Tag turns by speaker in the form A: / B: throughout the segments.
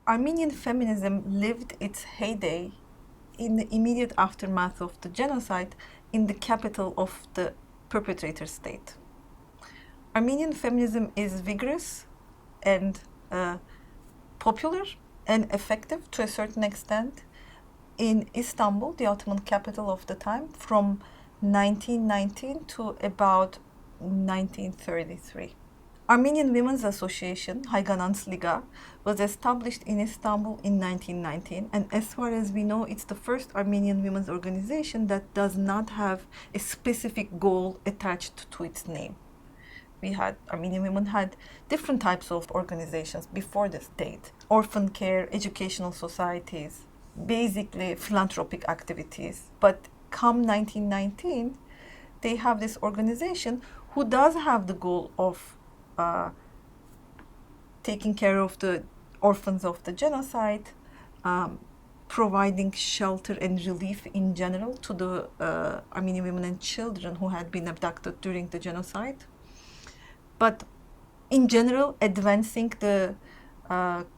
A: Armenian feminism lived its heyday in the immediate aftermath of the genocide in the capital of the perpetrator state. Armenian feminism is vigorous and popular and effective to a certain extent in Istanbul, the Ottoman capital of the time, from 1919 to about 1933. Armenian Women's Association, Hayganans was established in Istanbul in 1919, and as far as we know, it's the first Armenian women's organization that does not have a specific goal attached to its name. Armenian women had different types of organizations before this date: orphan care, educational societies, basically philanthropic activities. But come 1919, they have this organization who does have the goal of taking care of the orphans of the genocide, providing shelter and relief in general to the Armenian women and children who had been abducted during the genocide. But in general, advancing the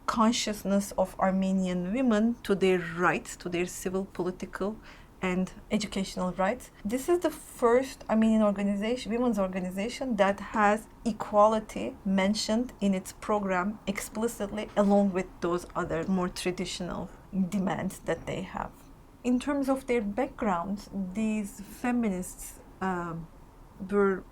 A: consciousness of Armenian women to their rights, to their civil, political, and educational rights. This is the first Armenian organization, women's organization, that has equality mentioned in its program explicitly, along with those other more traditional demands that they have. In terms of their backgrounds, these feminists were,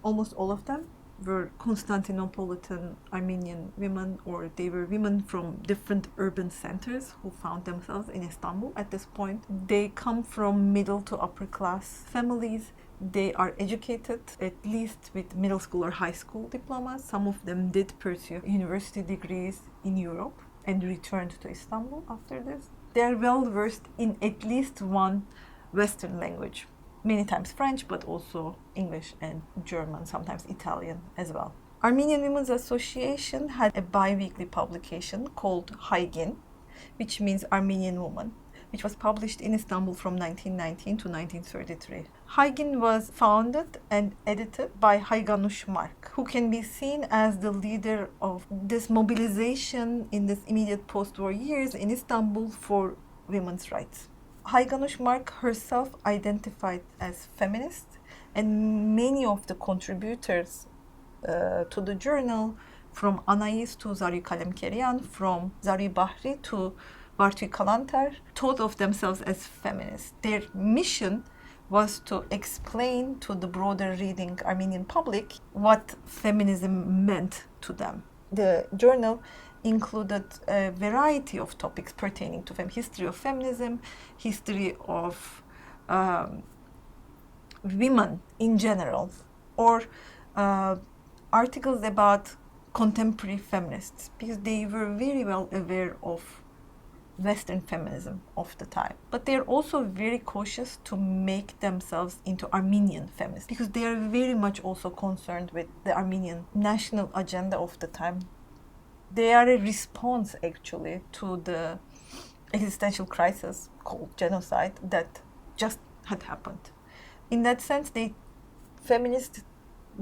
A: almost all of them, were Constantinopolitan Armenian women, or they were women from different urban centers who found themselves in Istanbul at this point. They come from middle to upper class families. They are educated, at least with middle school or high school diplomas. Some of them did pursue university degrees in Europe and returned to Istanbul after this. They are well versed in at least one Western language. Many times French, but also English and German, sometimes Italian as well. Armenian Women's Association had a bi-weekly publication called Haygin, which means Armenian Woman, which was published in Istanbul from 1919 to 1933. Haygin was founded and edited by Hayganush Mark, who can be seen as the leader of this mobilization in this immediate post-war years in Istanbul for women's rights. Hayganush Mark herself identified as feminist, and many of the contributors to the journal, from Anais to Zari Kalemkerian, from Zari Bahri to Bartu Kalantar, thought of themselves as feminists. Their mission was to explain to the broader reading Armenian public what feminism meant to them. The journal included a variety of topics pertaining to history of feminism, history of women in general, or articles about contemporary feminists, because they were very well aware of Western feminism of the time. But they're also very cautious to make themselves into Armenian feminists, because they are very much also concerned with the Armenian national agenda of the time. They are a response, actually, to the existential crisis called genocide that just had happened. In that sense, feminists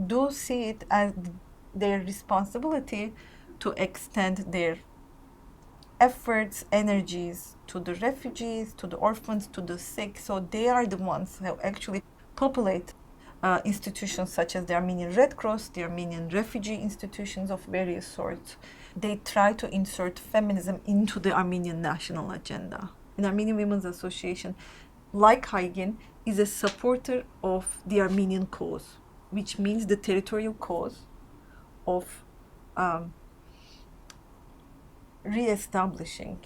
A: do see it as their responsibility to extend their efforts, energies to the refugees, to the orphans, to the sick. So they are the ones who actually populate institutions such as the Armenian Red Cross, the Armenian refugee institutions of various sorts. They try to insert feminism into the Armenian national agenda. And Armenian Women's Association, like Haygin, is a supporter of the Armenian cause, which means the territorial cause of re-establishing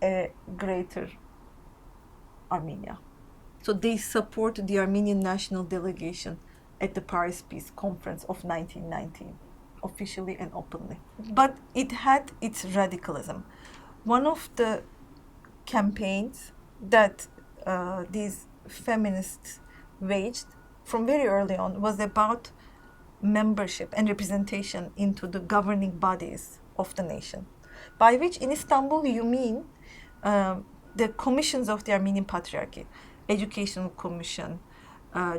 A: a greater Armenia. So they support the Armenian national delegation at the Paris Peace Conference of 1919, officially and openly. But it had its radicalism. One of the campaigns that these feminists waged from very early on was about membership and representation into the governing bodies of the nation, by which in Istanbul you mean the commissions of the Armenian Patriarchy, Educational Commission,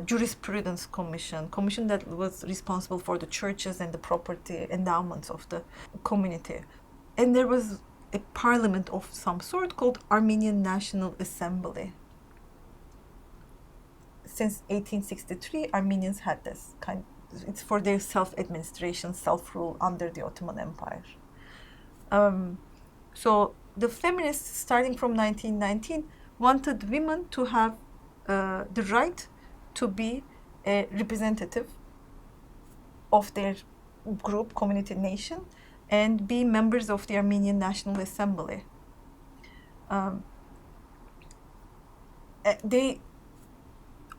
A: Jurisprudence Commission that was responsible for the churches and the property endowments of the community. And there was a parliament of some sort called Armenian National Assembly. Since 1863, Armenians had this kind. It's for their self-administration, self-rule under the Ottoman Empire. So the feminists, starting from 1919, wanted women to have the right to be a representative of their group, community, nation, and be members of the Armenian National Assembly. They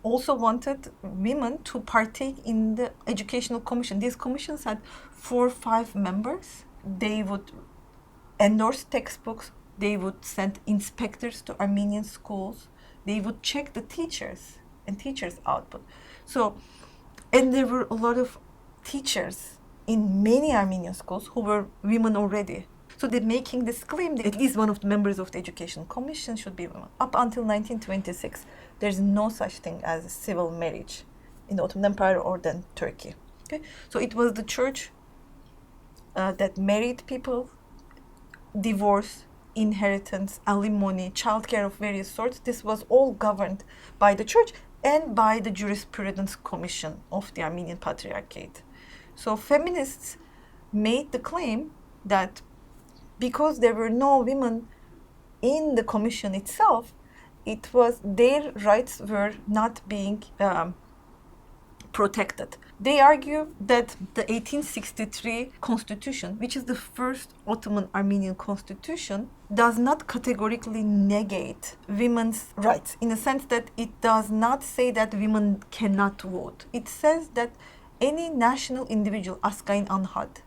A: also wanted women to partake in the educational commission. These commissions had 4 or 5 members. They would endorse textbooks. They would send inspectors to Armenian schools. They would check the teachers and teachers' output. So, and there were a lot of teachers in many Armenian schools who were women already. So they're making this claim that at least one of the members of the Education Commission should be women. Up until 1926, there's no such thing as a civil marriage in the Ottoman Empire or then Turkey. Okay? So it was the church that married people, divorce, inheritance, alimony, childcare of various sorts. This was all governed by the church and by the Jurisprudence Commission of the Armenian Patriarchate. So feminists made the claim that because there were no women in the commission itself, it was their rights were not being protected. They argue that the 1863 constitution, which is the first Ottoman Armenian constitution, does not categorically negate women's rights in the sense that it does not say that women cannot vote. It says that any national individual, Askain Anhad,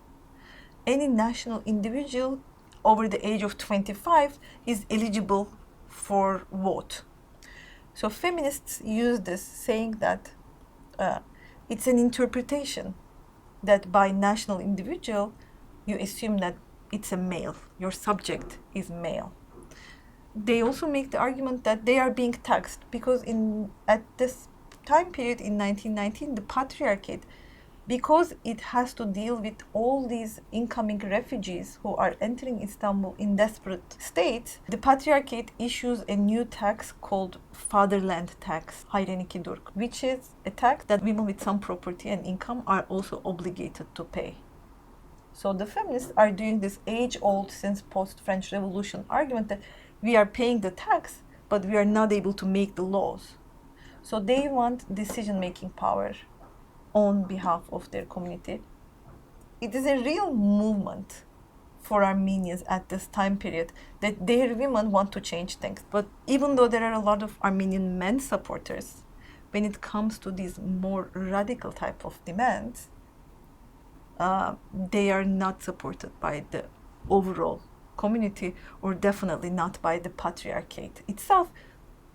A: any national individual over the age of 25 is eligible for vote. So feminists use this, saying that it's an interpretation that by national individual, you assume that it's a male, your subject is male. They also make the argument that they are being taxed because at this time period in 1919, the patriarchate, because it has to deal with all these incoming refugees who are entering Istanbul in desperate states, the patriarchate issues a new tax called fatherland tax, hayrenikidurk, which is a tax that women with some property and income are also obligated to pay. So the feminists are doing this age-old, since post-French Revolution argument that we are paying the tax, but we are not able to make the laws. So they want decision-making power on behalf of their community. It is a real movement for Armenians at this time period that their women want to change things. But even though there are a lot of Armenian men supporters, when it comes to these more radical type of demands, they are not supported by the overall community, or definitely not by the patriarchate itself,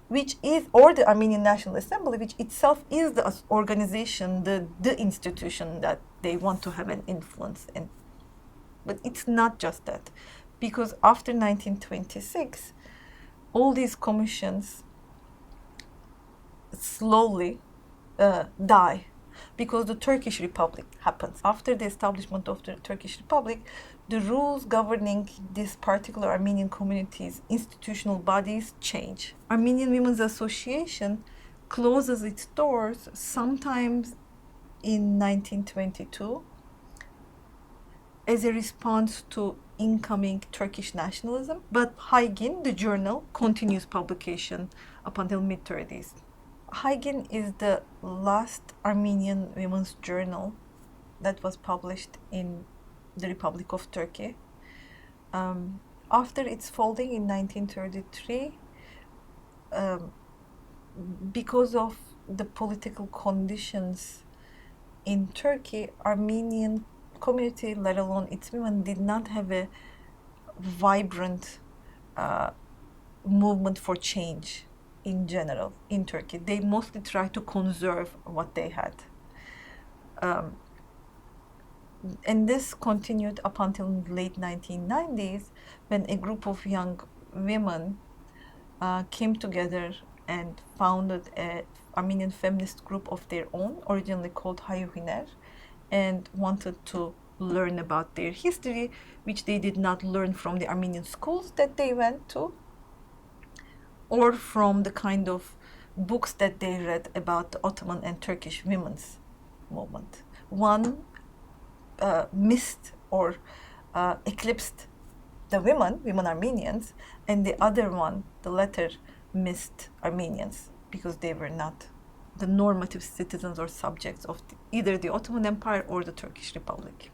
A: which is, or the Armenian National Assembly, which itself is the organization, the institution that they want to have an influence in. But it's not just that, because after 1926, all these commissions slowly die, because the Turkish Republic happens. After the establishment of the Turkish Republic, the rules governing this particular Armenian community's institutional bodies change. Armenian Women's Association closes its doors sometimes in 1922 as a response to incoming Turkish nationalism, but Haygin, the journal, continues publication up until mid-30s. Haygin is the last Armenian women's journal that was published in the Republic of Turkey. After its folding in 1933, because of the political conditions in Turkey, Armenian community, let alone its women, did not have a vibrant movement for change in general in Turkey. They mostly tried to conserve what they had. And this continued up until late 1990s, when a group of young women came together and founded an Armenian feminist group of their own, originally called Hayuhiner, and wanted to learn about their history, which they did not learn from the Armenian schools that they went to, or from the kind of books that they read about the Ottoman and Turkish women's movement. One missed or eclipsed the women Armenians, and the other one, the latter, missed Armenians because they were not the normative citizens or subjects of either the Ottoman Empire or the Turkish Republic.